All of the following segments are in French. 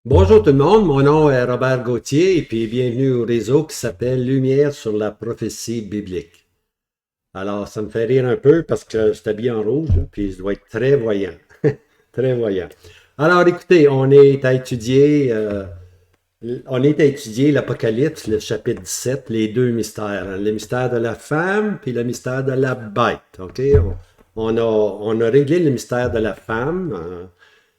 Bonjour tout le monde, mon nom est Robert Gauthier et puis bienvenue au réseau qui s'appelle Lumière sur la prophétie biblique. Alors, ça me fait rire un peu parce que je suis habillé en rouge, là, puis je dois être très voyant. Très voyant. Alors, écoutez, on est à étudier l'Apocalypse, le chapitre 17, les deux mystères, hein, le mystère de la femme puis le mystère de la bête. OK? On a réglé le mystère de la femme,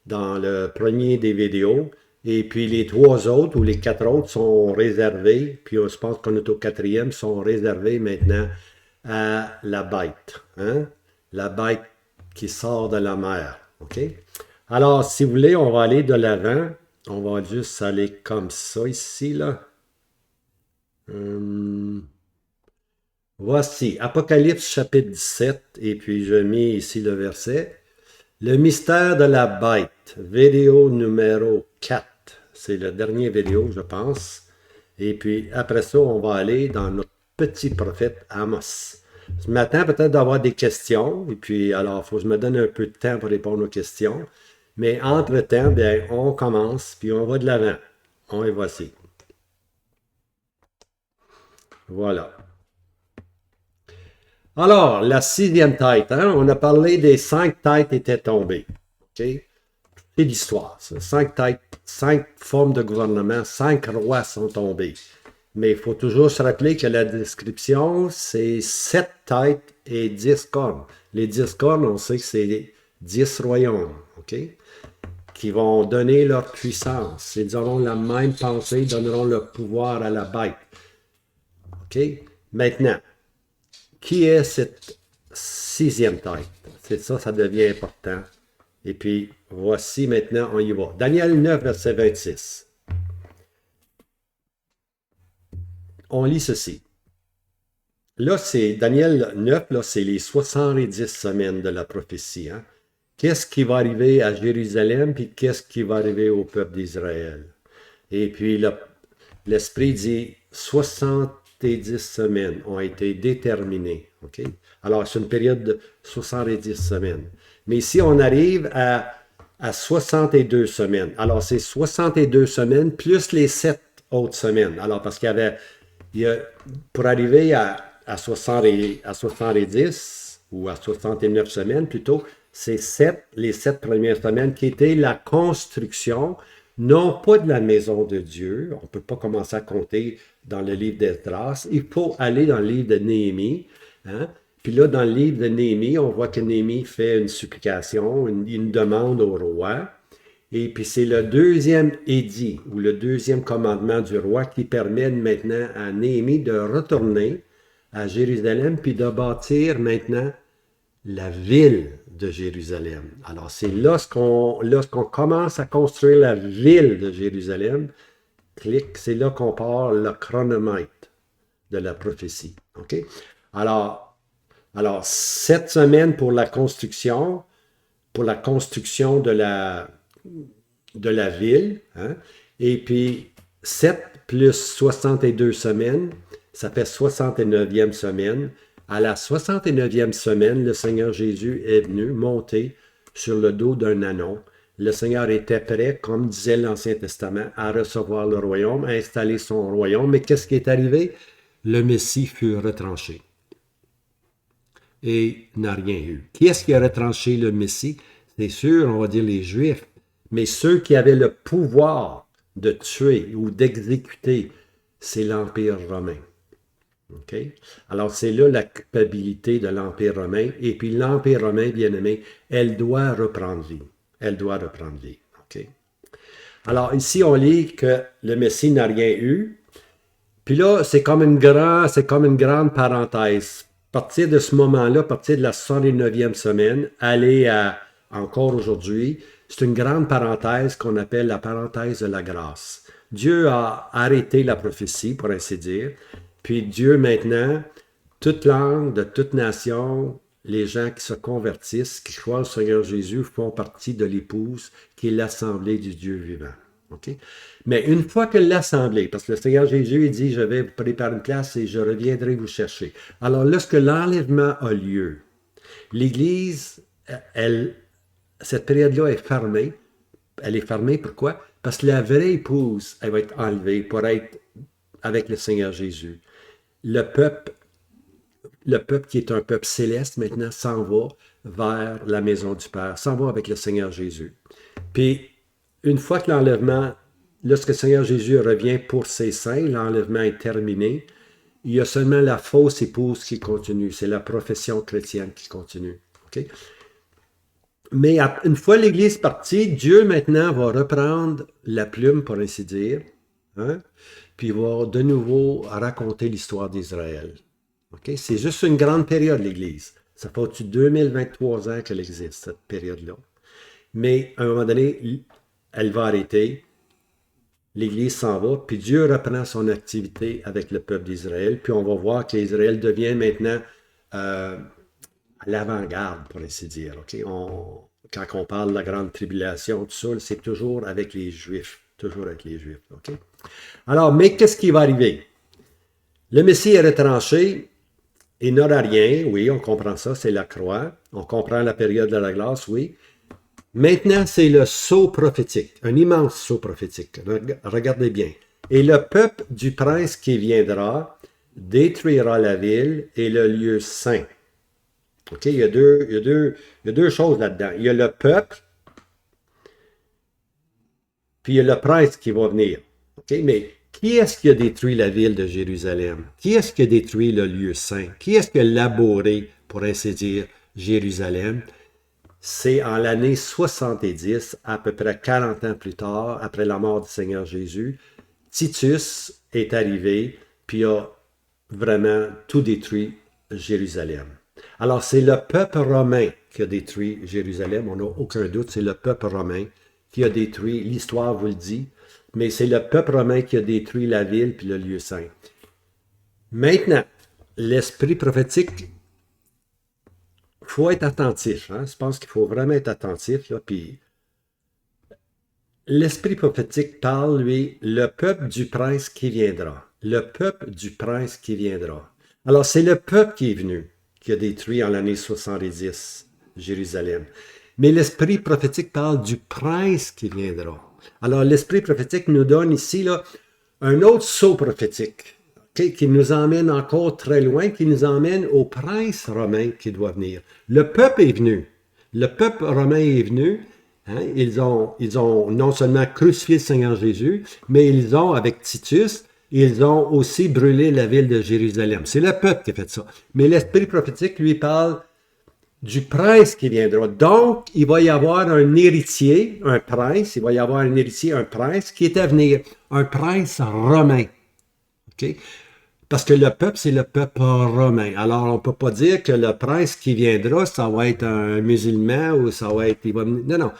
dans le premier des vidéos. Et puis les trois autres ou les quatre autres sont réservés, puis je pense qu'on est au quatrième, sont réservés maintenant à la bête. Hein? La bête qui sort de la mer. OK? Alors, si vous voulez, on va aller de l'avant. On va juste aller comme ça ici, là. Hum, Voici, Apocalypse chapitre 17, et puis je mets ici le verset. Le mystère de la bête, vidéo numéro 4. C'est le dernier vidéo, je pense. Et puis après ça, on va aller dans notre petit prophète Amos. Ce matin, peut-être d'avoir des questions. Et puis, alors, il faut que je me donne un peu de temps pour répondre aux questions. Mais entre-temps, bien, on commence, puis on va de l'avant. On y voici. Voilà. Alors, la sixième tête, hein, on a parlé des cinq têtes étaient tombées. OK? C'est l'histoire, ça. Cinq têtes, cinq formes de gouvernement, cinq rois sont tombés. Mais il faut toujours se rappeler que la description, c'est sept têtes et 10 cornes. Les 10 cornes, on sait que c'est 10 royaumes, OK? Qui vont donner leur puissance. Ils auront la même pensée, donneront leur pouvoir à la bête. OK? Maintenant, qui est cette sixième tête? C'est ça, ça devient important. Et puis, voici maintenant, on y va. Daniel 9, verset 26. On lit ceci. Là, c'est Daniel 9, là, c'est les 70 semaines de la prophétie. Hein? Qu'est-ce qui va arriver à Jérusalem, puis qu'est-ce qui va arriver au peuple d'Israël? Et puis, l'Esprit dit 70 semaines ont été déterminées. OK? Alors, c'est une période de 70 semaines. Mais ici, on arrive à 62 semaines. Alors, c'est 62 semaines plus les 7 autres semaines. Alors, parce qu'il y avait, pour arriver à 60 à 70 ou à 69 semaines plutôt, c'est les 7 premières semaines qui étaient la construction, non pas de la maison de Dieu. On ne peut pas commencer à compter dans le livre d'Esdras. Il faut aller dans le livre de Néhémie. Hein? Puis là, dans le livre de Néhémie, on voit que Néhémie fait une supplication, une demande au roi. Et puis c'est le deuxième édit ou le deuxième commandement du roi qui permet maintenant à Néhémie de retourner à Jérusalem puis de bâtir maintenant la ville de Jérusalem. Alors c'est lorsqu'on commence à construire la ville de Jérusalem, c'est là qu'on part le chronomètre de la prophétie. OK? Alors, alors 7 semaines pour la construction de la ville. Hein? Et puis 7 plus 62 semaines, ça fait 69e semaine. À la 69e semaine, le Seigneur Jésus est venu monter sur le dos d'un ânon. Le Seigneur était prêt, comme disait l'Ancien Testament, à recevoir le royaume, à installer son royaume. Mais qu'est-ce qui est arrivé? Le Messie fut retranché et n'a rien eu. Qui est-ce qui a retranché le Messie? C'est sûr, on va dire les Juifs, mais ceux qui avaient le pouvoir de tuer ou d'exécuter, c'est l'Empire romain. OK? Alors, c'est là la culpabilité de l'Empire romain. Et puis, l'Empire romain, bien aimé, elle doit reprendre vie. Elle doit reprendre vie. OK? Alors, ici, on lit que le Messie n'a rien eu. Puis là, c'est comme une grande parenthèse. À partir de ce moment-là, à partir de la 69e semaine, aller à encore aujourd'hui, c'est une grande parenthèse qu'on appelle la parenthèse de la grâce. Dieu a arrêté la prophétie, pour ainsi dire. Puis Dieu maintenant, toute langue, de toute nation, les gens qui se convertissent, qui croient au Seigneur Jésus, font partie de l'épouse qui est l'assemblée du Dieu vivant. OK? Mais une fois que l'assemblée, parce que le Seigneur Jésus il dit, je vais vous préparer une place et je reviendrai vous chercher. Alors, lorsque l'enlèvement a lieu, l'Église, cette période-là est fermée elle est fermée. Pourquoi? Parce que la vraie épouse, elle va être enlevée pour être avec le Seigneur Jésus. Le peuple qui est un peuple céleste maintenant s'en va vers la maison du Père, s'en va avec le Seigneur Jésus. Puis, une fois que l'enlèvement, lorsque le Seigneur Jésus revient pour ses saints, l'enlèvement est terminé, il y a seulement la fausse épouse qui continue. C'est la profession chrétienne qui continue. Okay? Mais une fois l'Église partie, Dieu maintenant va reprendre la plume, pour ainsi dire, hein? Puis il va de nouveau raconter l'histoire d'Israël. Okay? C'est juste une grande période, l'Église. Ça fait au-dessus de 2023 ans qu'elle existe, cette période-là. Mais à un moment donné, elle va arrêter. L'Église s'en va, puis Dieu reprend son activité avec le peuple d'Israël. Puis on va voir qu'Israël devient maintenant à l'avant-garde, pour ainsi dire. Okay? Quand on parle de la grande tribulation, tout ça, c'est toujours avec les Juifs. Toujours avec les Juifs. Okay? Alors, mais qu'est-ce qui va arriver? Le Messie est retranché. Il n'aura rien, oui, on comprend ça, c'est la croix. On comprend la période de la grâce, oui. Maintenant, c'est le sceau prophétique, un immense sceau prophétique. Regardez bien. Et le peuple du prince qui viendra détruira la ville et le lieu saint. OK, il y a deux choses là-dedans. Il y a le peuple, puis il y a le prince qui va venir. OK, mais qui est-ce qui a détruit la ville de Jérusalem? Qui est-ce qui a détruit le lieu saint? Qui est-ce qui a labouré, pour ainsi dire, Jérusalem? C'est en l'année 70, à peu près 40 ans plus tard, après la mort du Seigneur Jésus, Titus est arrivé, puis a vraiment tout détruit Jérusalem. Alors, c'est le peuple romain qui a détruit Jérusalem, on n'a aucun doute, c'est le peuple romain qui a détruit, l'histoire vous le dit, mais c'est le peuple romain qui a détruit la ville puis le lieu saint. Maintenant, l'esprit prophétique, il faut être attentif. Hein? Je pense qu'il faut vraiment être attentif. Là, puis l'esprit prophétique parle, lui, le peuple du prince qui viendra. Le peuple du prince qui viendra. Alors, c'est le peuple qui est venu, qui a détruit en l'année 70 Jérusalem. Mais l'esprit prophétique parle du prince qui viendra. Alors, l'esprit prophétique nous donne ici là, un autre sceau prophétique, okay, qui nous emmène encore très loin, qui nous emmène au prince romain qui doit venir. Le peuple est venu. Le peuple romain est venu. Hein, ils ont non seulement crucifié le Seigneur Jésus, mais ils ont, avec Titus, ils ont aussi brûlé la ville de Jérusalem. C'est le peuple qui a fait ça. Mais l'esprit prophétique lui parle du prince qui viendra. Donc, il va y avoir un héritier, un prince, il va y avoir un héritier, un prince qui est à venir, un prince romain. OK? Parce que le peuple, c'est le peuple romain. Alors, on ne peut pas dire que le prince qui viendra, ça va être un musulman ou ça va être... Non, non.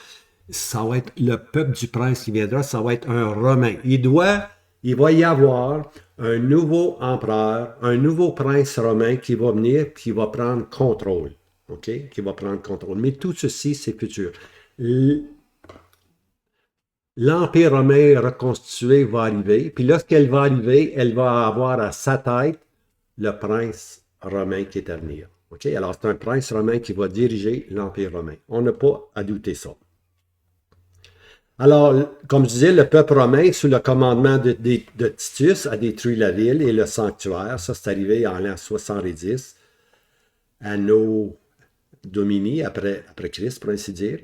Ça va être le peuple du prince qui viendra, ça va être un romain. Il va y avoir un nouveau empereur, un nouveau prince romain qui va venir, qui va prendre contrôle. OK? Qui va prendre contrôle. Mais tout ceci, c'est futur. L'Empire romain reconstitué va arriver. Puis lorsqu'elle va arriver, elle va avoir à sa tête le prince romain qui est à venir. OK? Alors, c'est un prince romain qui va diriger l'Empire romain. On n'a pas à douter ça. Alors, comme je disais, le peuple romain, sous le commandement de Titus, a détruit la ville et le sanctuaire. Ça, c'est arrivé en l'an 70, Anno Domini, après Christ, pour ainsi dire.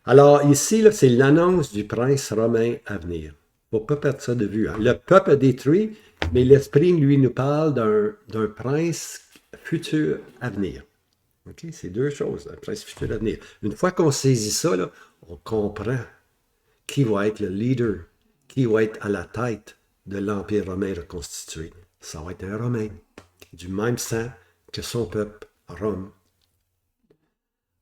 Alors, ici, là, c'est l'annonce du prince romain à venir. Il ne faut pas perdre ça de vue. Hein. Le peuple a détruit, mais l'Esprit, lui, nous parle d'un prince futur à venir. Okay? C'est deux choses, un prince futur à venir. Une fois qu'on saisit ça, là, on comprend qui va être le leader, qui va être à la tête de l'Empire romain reconstitué. Ça va être un Romain, du même sang que son peuple, Rome.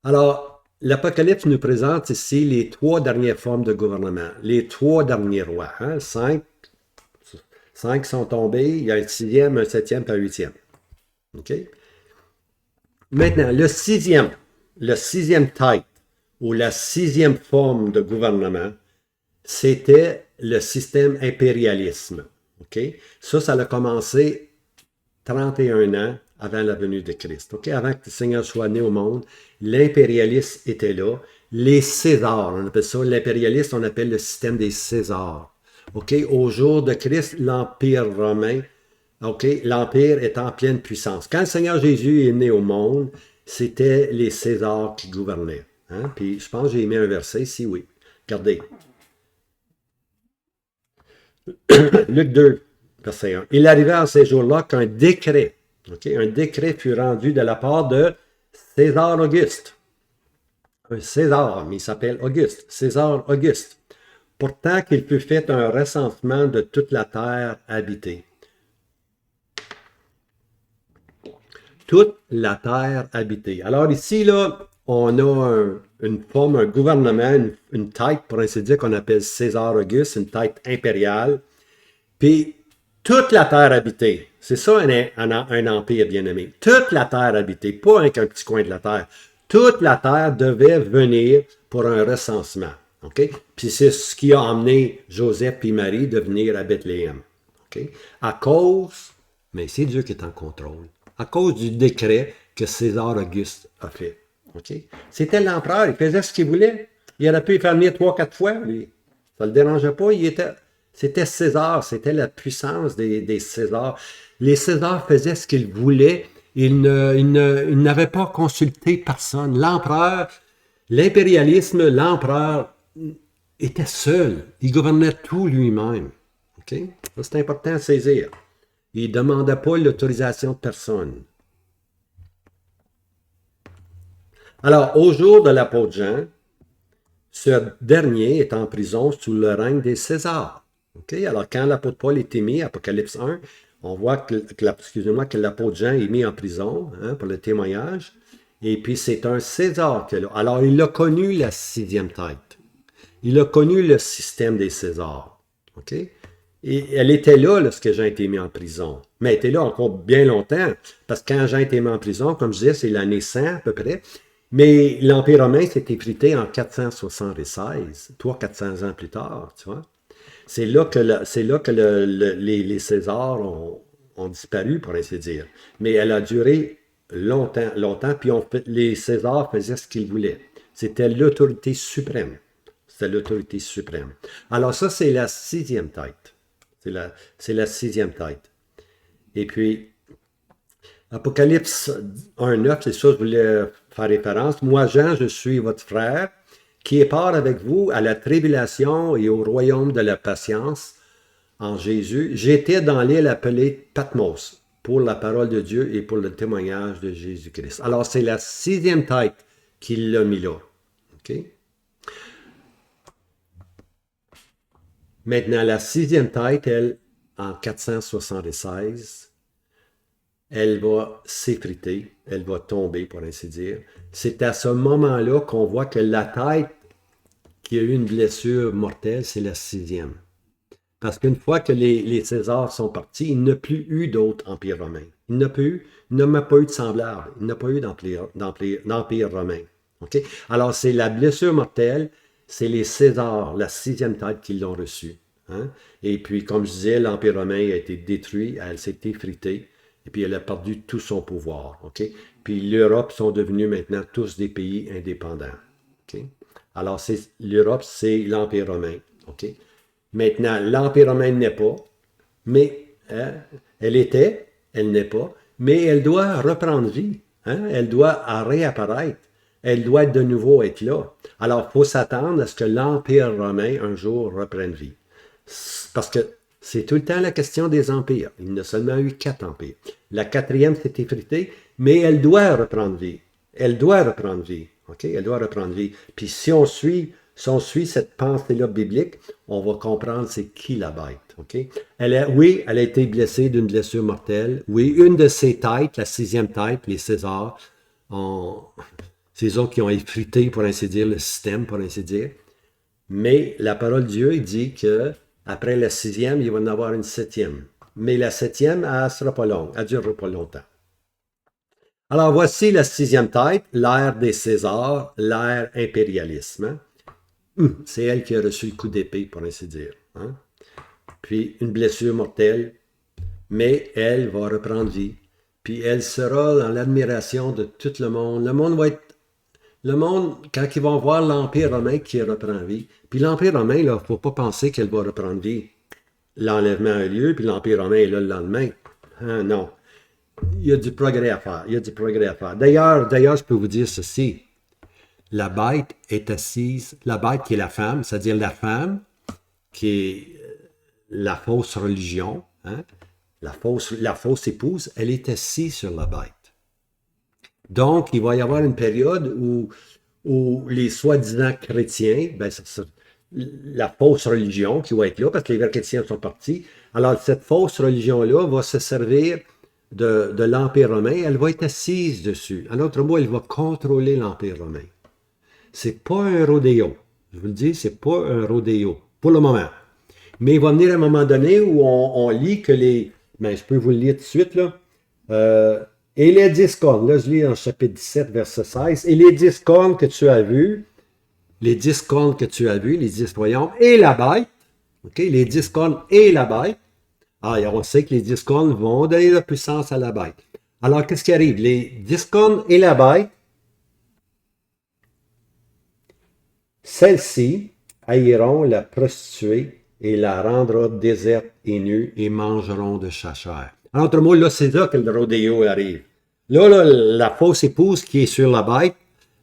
Alors, l'Apocalypse nous présente ici les trois dernières formes de gouvernement, les trois derniers rois. Hein? Cinq sont tombés, il y a un sixième, un septième et un huitième. Okay? Maintenant, le sixième tête, ou la sixième forme de gouvernement, c'était le système impérialisme. Okay? Ça a commencé 31 ans avant la venue de Christ. Okay? Avant que le Seigneur soit né au monde, l'impérialisme était là. les Césars. On appelle ça l'impérialisme, on appelle le système des Césars. OK? Au jour de Christ, l'Empire romain, OK? L'Empire est en pleine puissance. Quand le Seigneur Jésus est né au monde, c'était les Césars qui gouvernaient. Hein? Puis je pense que j'ai mis un verset ici, oui. Regardez. Luc 2, verset 1. Il arriva en ces jours-là qu'un décret, okay, un décret fut rendu de la part de César Auguste. Un César, mais il s'appelle Auguste. César Auguste. Pourtant qu'il fut fait un recensement de toute la terre habitée. Toute la terre habitée. Alors ici, là, on a une forme, un gouvernement, une tête, pour ainsi dire, qu'on appelle César Auguste, une tête impériale. Puis, toute la terre habitée. C'est ça un empire bien-aimé. Toute la terre habitée, pas un petit coin de la terre. Toute la terre devait venir pour un recensement. OK? Puis c'est ce qui a amené Joseph et Marie de venir à Bethléem. OK? À cause, mais c'est Dieu qui est en contrôle, à cause du décret que César Auguste a fait. Okay? C'était l'empereur, il faisait ce qu'il voulait. Il aurait pu y faire venir 3-4 fois, lui. Ça ne le dérangeait pas. C'était César, c'était la puissance des Césars. Les Césars faisaient ce qu'ils voulaient. Ils n'avaient pas consulté personne. L'empereur, l'impérialisme, l'empereur était seul. Il gouvernait tout lui-même. Okay? C'est important à saisir. Il ne demandait pas l'autorisation de personne. Alors, au jour de l'apôtre Jean, ce dernier est en prison sous le règne des Césars. Okay? Alors, quand l'apôtre Paul est mis, Apocalypse 1, on voit que l'apôtre Jean est mis en prison pour le témoignage. Et puis, c'est un César qui est là. Alors, il a connu la 6e tête. Il a connu le système des Césars. Okay? Et elle était là lorsque Jean a été mis en prison. Mais elle était là encore bien longtemps. Parce que quand Jean a été mis en prison, comme je disais, c'est l'année 100 à peu près. Mais l'Empire romain s'est effrité en 476, 300-400 ans plus tard, tu vois. C'est là que les Césars ont disparu, pour ainsi dire. Mais elle a duré longtemps, puis les Césars faisaient ce qu'ils voulaient. C'était l'autorité suprême. C'était l'autorité suprême. Alors ça, c'est la 6e tête. C'est la 6e tête. Et puis, Apocalypse 1.9, c'est ça que je voulais faire référence. Moi, Jean, je suis votre frère, qui est part avec vous à la tribulation et au royaume de la patience en Jésus. J'étais dans l'île appelée Patmos pour la parole de Dieu et pour le témoignage de Jésus-Christ. Alors, c'est la 6e tête qui l'a mis là. Okay? Maintenant, la 6e tête, elle, en 476, elle va s'effriter, elle va tomber, pour ainsi dire. C'est à ce moment-là qu'on voit que la tête qui a eu une blessure mortelle, c'est la 6e. Parce qu'une fois que les Césars sont partis, il n'y a plus eu d'autres empires romains. Il n'y a pas eu de semblable. Il n'y a pas eu d'empire romain. Okay? Alors, c'est la blessure mortelle, c'est les Césars, la 6e tête qui l'ont reçue. Hein? Et puis, comme je disais, l'empire romain a été détruit, elle s'est effritée. Et puis, elle a perdu tout son pouvoir. Okay? Puis, l'Europe sont devenus maintenant tous des pays indépendants. Okay? Alors, l'Europe, c'est l'Empire romain. Okay? Maintenant, l'Empire romain n'est pas, mais elle n'est pas, mais elle doit reprendre vie. Hein? Elle doit réapparaître. Elle doit de nouveau être là. Alors, il faut s'attendre à ce que l'Empire romain, un jour, reprenne vie. Parce que c'est tout le temps la question des empires. Il y a seulement eu 4 empires. La 4e s'est effritée, mais elle doit reprendre vie. Elle doit reprendre vie. Okay? Elle doit reprendre vie. Puis si on suit cette pensée-là biblique, on va comprendre c'est qui la bête. Okay? Elle a été blessée d'une blessure mortelle. Oui, une de ses têtes, la 6e tête, les Césars, c'est eux qui ont effrité, pour ainsi dire, le système, pour ainsi dire. Mais la parole de Dieu, il dit que après la 6e, il va en avoir une 7e. Mais la 7e, elle ne sera pas longue. Elle ne durera pas longtemps. Alors, voici la 6e tête, l'ère des Césars, l'ère impérialisme. C'est elle qui a reçu le coup d'épée, pour ainsi dire. Hein? Puis, une blessure mortelle. Mais elle va reprendre vie. Puis, elle sera dans l'admiration de tout le monde. Le monde va être le monde, quand ils vont voir l'Empire romain qui reprend vie, puis l'Empire romain, il ne faut pas penser qu'elle va reprendre vie. L'enlèvement a eu lieu, puis l'Empire romain est là le lendemain. Hein, non. Il y a du progrès à faire. Il y a du progrès à faire. D'ailleurs, je peux vous dire ceci. La bête est assise, la bête qui est la femme, c'est-à-dire la femme qui est la fausse religion, hein, la fausse épouse, elle est assise sur la bête. Donc, il va y avoir une période où les soi-disant chrétiens, ben, la fausse religion qui va être là, parce que les vrais chrétiens sont partis, alors cette fausse religion-là va se servir de l'Empire romain, elle va être assise dessus. En d'autres mots, elle va contrôler l'Empire romain. C'est pas un rodéo. Je vous le dis, c'est pas un rodéo, pour le moment. Mais il va venir un moment donné où on lit que les... Ben, je peux vous le lire tout de suite, là. Et les 10 cornes, là je lis en chapitre 17, verset 16, et les 10 cornes que tu as vues, les 10 cornes que tu as vues, les 10 royaumes, et la bête, ok, les 10 cornes et la bête, on sait que les 10 cornes vont donner la puissance à la bête. Alors, qu'est-ce qui arrive? Les 10 cornes et la bête, celles-ci haïront la prostituée et la rendra déserte et nue et mangeront de sa chair. En d'autres mots, là, c'est là que le rodéo arrive. Là, la fausse épouse qui est sur la bête,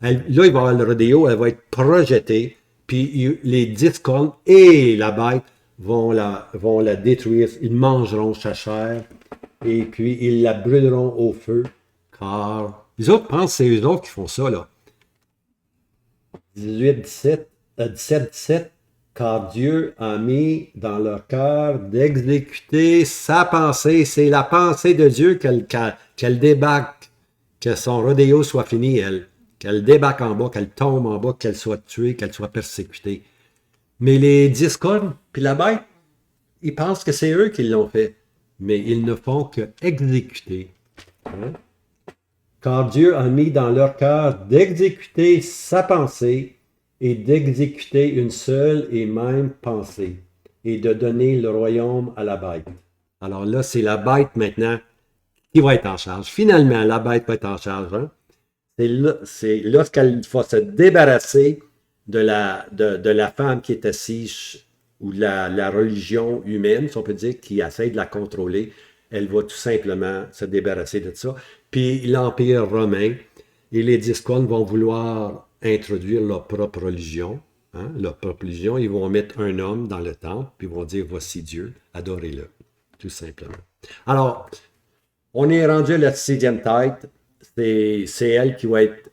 là, il va y avoir le rodéo, elle va être projetée, puis les 10 cornes et la bête vont la détruire. Ils mangeront sa chair, et puis ils la brûleront au feu, car les autres pensent que c'est eux autres qui font ça, là. 17, car Dieu a mis dans leur cœur d'exécuter sa pensée. C'est la pensée de Dieu qu'elle débarque, que son rodéo soit fini, qu'elle débarque en bas, qu'elle tombe en bas, qu'elle soit tuée, qu'elle soit persécutée. Mais les 10 cornes, puis la bête, ils pensent que c'est eux qui l'ont fait. Mais ils ne font que exécuter. Hein? Car Dieu a mis dans leur cœur d'exécuter sa pensée et d'exécuter une seule et même pensée, et de donner le royaume à la bête. Alors là, c'est la bête maintenant qui va être en charge. Finalement, la bête va être en charge. Hein? C'est lorsqu'elle va se débarrasser de la femme qui est assise, ou de la religion humaine, si on peut dire, qui essaie de la contrôler. Elle va tout simplement se débarrasser de ça. Puis l'Empire romain et les 10 cornes vont vouloir introduire leur propre religion. Hein, leur propre religion. Ils vont mettre un homme dans le temple, puis ils vont dire, voici Dieu, adorez-le. Tout simplement. Alors, on est rendu à la 6e tête. C'est elle qui va être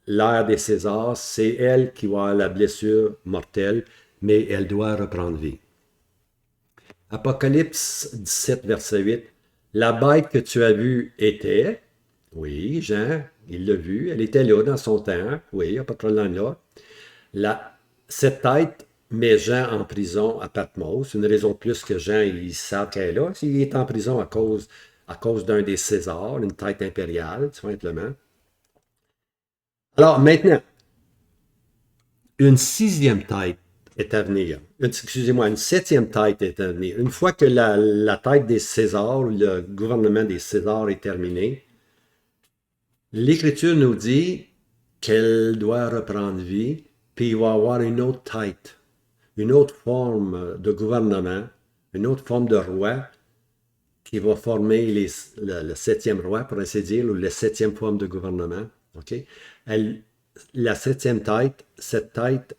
l'ère des Césars. C'est elle qui va avoir la blessure mortelle, mais elle doit reprendre vie. Apocalypse 17, verset 8. La bête que tu as vue était, oui, Jean, il l'a vue, elle était là dans son temps, oui, il n'y a pas de problème là. Cette tête met Jean en prison à Patmos, une raison de plus que Jean, il sait qu'elle est là. Il est en prison à cause d'un des Césars, une tête impériale, tout simplement. Alors maintenant, une 6e tête est à venir. Excusez-moi, une 7e tête est à venir. Une fois que la tête des Césars, le gouvernement des Césars est terminé, l'Écriture nous dit qu'elle doit reprendre vie, puis il va y avoir une autre tête, une autre forme de gouvernement, une autre forme de roi qui va former le 7e roi, pour ainsi dire, ou la 7e forme de gouvernement. Okay? La 7e tête, cette tête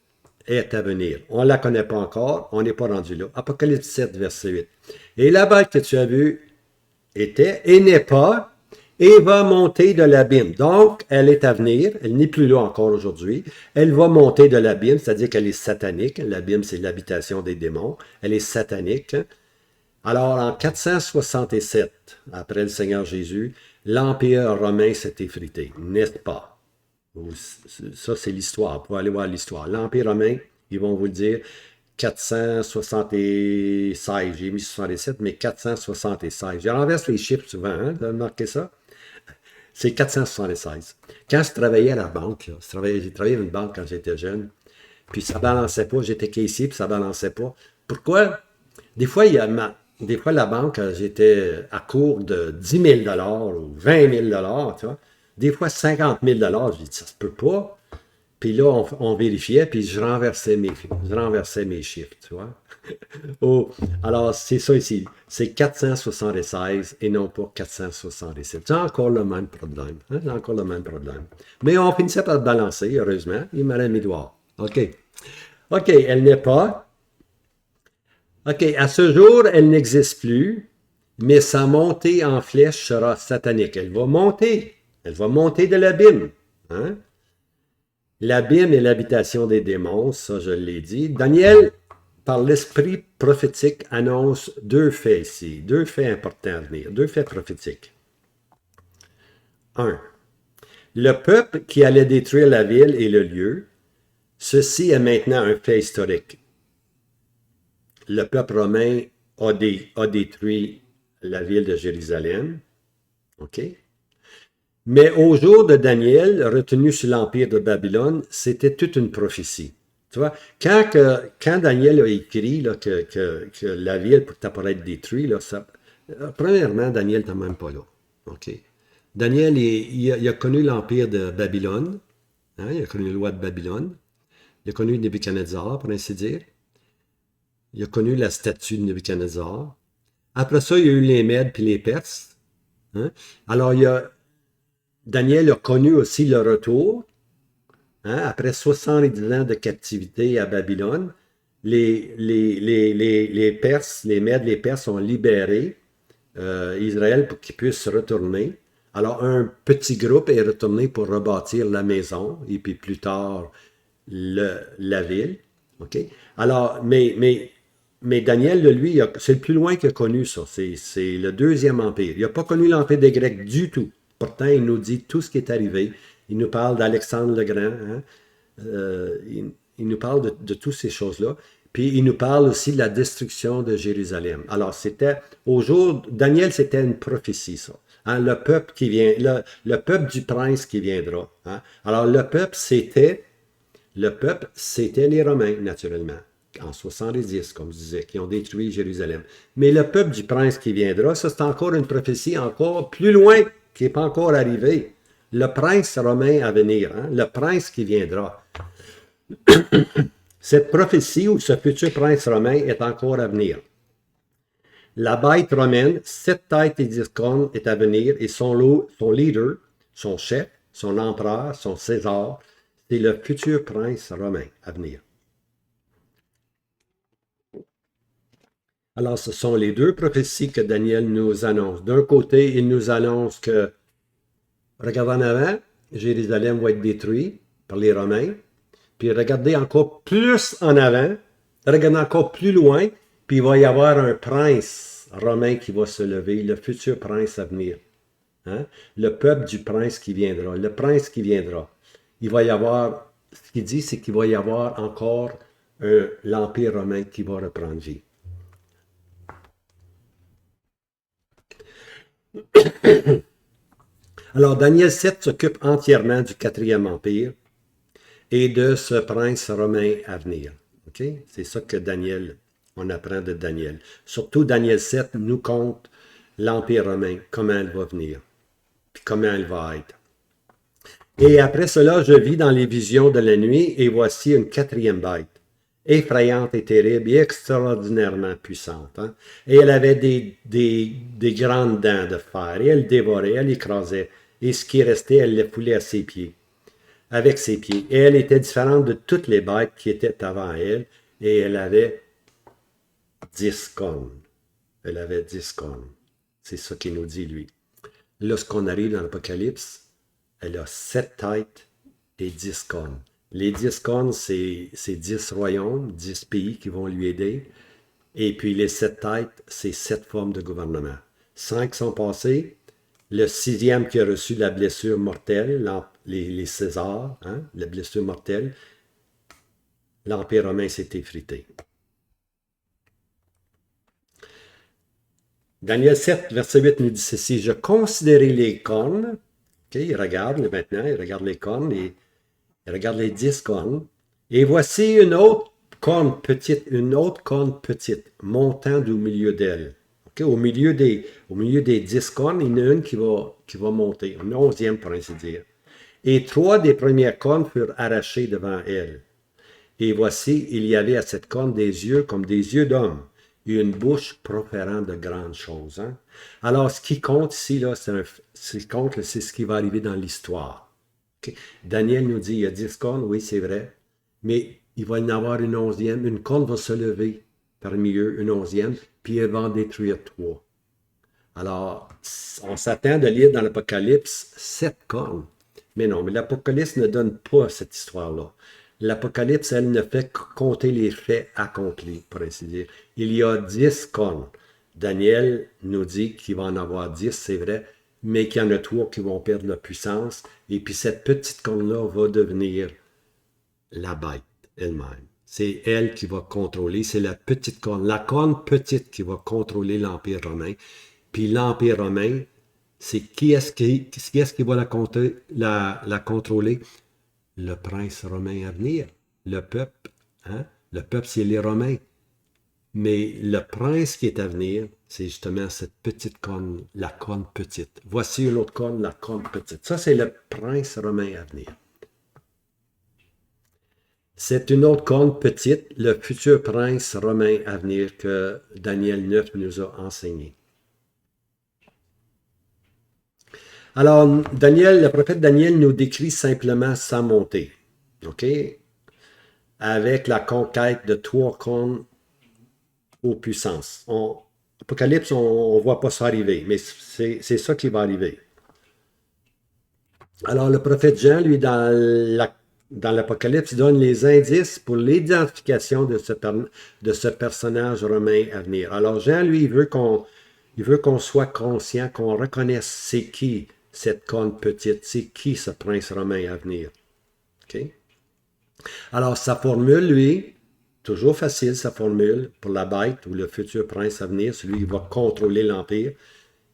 est à venir. On ne la connaît pas encore, on n'est pas rendu là. Apocalypse 7, verset 8. Et la bête que tu as vue était et n'est pas, et va monter de l'abîme. Donc, elle est à venir, elle n'est plus là encore aujourd'hui. Elle va monter de l'abîme, c'est-à-dire qu'elle est satanique. L'abîme, c'est l'habitation des démons. Elle est satanique. Alors, en 467, après le Seigneur Jésus, l'Empire romain s'est effrité, n'est-ce pas? Ça, c'est l'histoire. Pour aller voir l'histoire. L'Empire romain, ils vont vous le dire, 476. J'ai mis 67, mais 476. Je renverse les chiffres souvent, hein? Vous avez remarqué ça? C'est 476. Quand je travaillais à la banque, j'ai travaillé à une banque quand j'étais jeune, puis ça ne balançait pas. J'étais caissier, puis ça ne balançait pas. Pourquoi? Des fois, la banque, j'étais à court de 10 000 ou 20 000 tu vois. Des fois, 50 000 je dis, ça se peut pas. Puis là, on vérifiait, puis je renversais mes chiffres, tu vois. Oh, alors, c'est ça ici. C'est 476 et non pas 477. J'ai encore le même problème. Hein, j'ai encore le même problème. Mais on finissait par balancer, heureusement. Il m'a mis dehors. OK. OK, elle n'est pas. OK, à ce jour, elle n'existe plus, mais sa montée en flèche sera satanique. Elle va monter. Elle va monter de l'abîme. Hein? L'abîme est l'habitation des démons, ça je l'ai dit. Daniel, par l'esprit prophétique, annonce deux faits ici, deux faits importants à venir, deux faits prophétiques. Un, le peuple qui allait détruire la ville et le lieu, ceci est maintenant un fait historique. Le peuple romain a détruit la ville de Jérusalem. OK? Mais au jour de Daniel, retenu sur l'empire de Babylone, c'était toute une prophétie. Tu vois, quand Daniel a écrit là, que la ville pourrait être détruite, là, premièrement, Daniel n'était même pas là. Okay? Daniel, il a connu l'empire de Babylone, hein, il a connu le roi de Babylone, il a connu Nebuchadnezzar, pour ainsi dire. Il a connu la statue de Nebuchadnezzar. Après ça, il y a eu les Mèdes puis les Perses. Hein? Alors, Daniel a connu aussi le retour. Hein? Après 70 ans de captivité à Babylone, les Perses, les Mèdes, les Perses ont libéré Israël pour qu'il puisse retourner. Alors, un petit groupe est retourné pour rebâtir la maison et puis plus tard la ville. OK? Alors, mais Daniel, lui, c'est le plus loin qu'il a connu ça. C'est le deuxième empire. Il n'a pas connu l'empire des Grecs du tout. Pourtant, il nous dit tout ce qui est arrivé. Il nous parle d'Alexandre le Grand. Hein? Il nous parle de toutes ces choses-là. Puis il nous parle aussi de la destruction de Jérusalem. Alors, Daniel, c'était une prophétie, ça. Hein? Le peuple qui vient, le peuple du prince qui viendra. Hein? Alors, le peuple, c'était les Romains, naturellement, en 70, comme je disais, qui ont détruit Jérusalem. Mais le peuple du prince qui viendra, ça, c'est encore une prophétie encore plus loin, qui n'est pas encore arrivée. Le prince romain à venir, hein? Le prince qui viendra. Cette prophétie ou ce futur prince romain est encore à venir. La bête romaine, 7 têtes et 10 cornes, est à venir et son leader, son chef, son empereur, son César, c'est le futur prince romain à venir. Alors, ce sont les deux prophéties que Daniel nous annonce. D'un côté, il nous annonce que, regardez en avant, Jérusalem va être détruit par les Romains. Puis regardez encore plus en avant, regardez encore plus loin, puis il va y avoir un prince romain qui va se lever, le futur prince à venir. Hein? Le peuple du prince qui viendra, le prince qui viendra. Il va y avoir, ce qu'il dit, c'est qu'il va y avoir encore l'Empire romain qui va reprendre vie. Alors, Daniel 7 s'occupe entièrement du 4e empire et de ce prince romain à venir. Okay? C'est ça que on apprend de Daniel. Surtout, Daniel 7 nous compte l'Empire romain, comment elle va venir, puis comment elle va être. Et après cela, je vis dans les visions de la nuit, et voici une 4e bête, effrayante et terrible et extraordinairement puissante. Hein? Et elle avait des grandes dents de fer, et elle dévorait, elle écrasait, et ce qui restait, elle les foulait à ses pieds, avec ses pieds. Et elle était différente de toutes les bêtes qui étaient avant elle, et elle avait 10 cornes. Elle avait 10 cornes. C'est ça qu'il nous dit, lui. Lorsqu'on arrive dans l'Apocalypse, elle a 7 têtes et 10 cornes. Les 10 cornes, c'est 10 royaumes, 10 pays qui vont lui aider. Et puis les 7 têtes, c'est 7 formes de gouvernement. 5 sont passés. Le 6e qui a reçu la blessure mortelle, les Césars, hein, la blessure mortelle, l'Empire romain s'est effrité. Daniel 7, verset 8 nous dit ceci: je considérais les cornes. Okay, il regarde maintenant, il regarde les cornes, il regarde les 10 cornes. Et voici une autre corne petite, montant du milieu d'elle. Okay, au milieu des 10 cornes, il y en a une qui va monter, une 11e pour ainsi dire. Et 3 des premières cornes furent arrachées devant elle. Et voici, il y avait à cette corne des yeux comme des yeux d'homme, et une bouche proférant de grandes choses. Hein? Alors, ce qui compte ici, là, c'est ce qui va arriver dans l'histoire. Okay? Daniel nous dit, il y a 10 cornes, oui, c'est vrai, mais il va y en avoir une 11e, une corne va se lever parmi eux, une 11e, puis elle va en détruire 3. Alors, on s'attend de lire dans l'Apocalypse 7 cornes. Mais non, mais l'Apocalypse ne donne pas cette histoire-là. L'Apocalypse, elle ne fait que compter les faits accomplis, pour ainsi dire. Il y a 10 cornes. Daniel nous dit qu'il va en avoir 10, c'est vrai, mais qu'il y en a 3 qui vont perdre leur puissance. Et puis cette petite corne-là va devenir la bête elle-même. C'est elle qui va contrôler, c'est la petite corne, la corne petite qui va contrôler l'Empire romain. Puis l'Empire romain, c'est qui est-ce qui va la contrôler? Le prince romain à venir, le peuple. Hein? Le peuple, c'est les Romains. Mais le prince qui est à venir, c'est justement cette petite corne, la corne petite. Voici une autre corne, la corne petite. Ça, c'est le prince romain à venir. C'est une autre corne petite, le futur prince romain à venir que Daniel 9 nous a enseigné. Alors, le prophète Daniel nous décrit simplement sa montée, OK? Avec la conquête de 3 cornes aux puissances. Apocalypse, on ne voit pas ça arriver, mais c'est ça qui va arriver. Alors, le prophète Jean, lui, dans l'Apocalypse, donne les indices pour l'identification de ce personnage romain à venir. Alors, Jean, lui, il veut qu'on soit conscient, qu'on reconnaisse c'est qui cette corne petite, c'est qui ce prince romain à venir. OK? Alors, sa formule, lui, toujours facile, sa formule pour la bête ou le futur prince à venir, celui qui va contrôler l'Empire,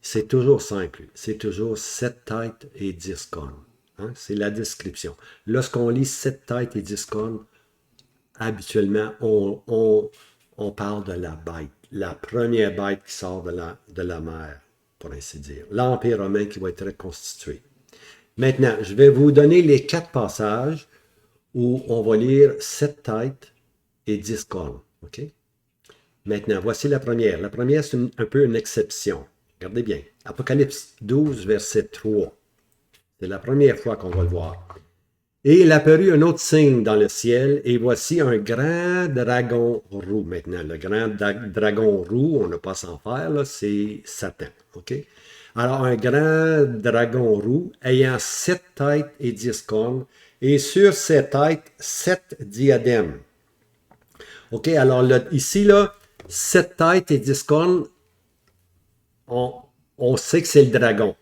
c'est toujours simple. C'est toujours 7 têtes et 10 cornes. Hein? C'est la description. Lorsqu'on lit 7 têtes et 10 cornes, habituellement, on parle de la bête. La première bête qui sort de la mer, pour ainsi dire. L'Empire romain qui va être reconstitué. Maintenant, je vais vous donner les 4 passages où on va lire 7 têtes et 10 cornes. OK? Maintenant, voici la première. La première, c'est un peu une exception. Regardez bien. Apocalypse 12, verset 3. C'est la première fois qu'on va le voir. Et il apparut un autre signe dans le ciel, et voici un grand dragon roux. Maintenant, le grand dragon roux, on n'a pas s'en faire, là, c'est Satan. OK? Alors, un grand dragon roux, ayant 7 têtes et 10 cornes, et sur ces têtes, 7 diadèmes. OK? Alors, ici, là, 7 têtes et 10 cornes, on sait que c'est le dragon.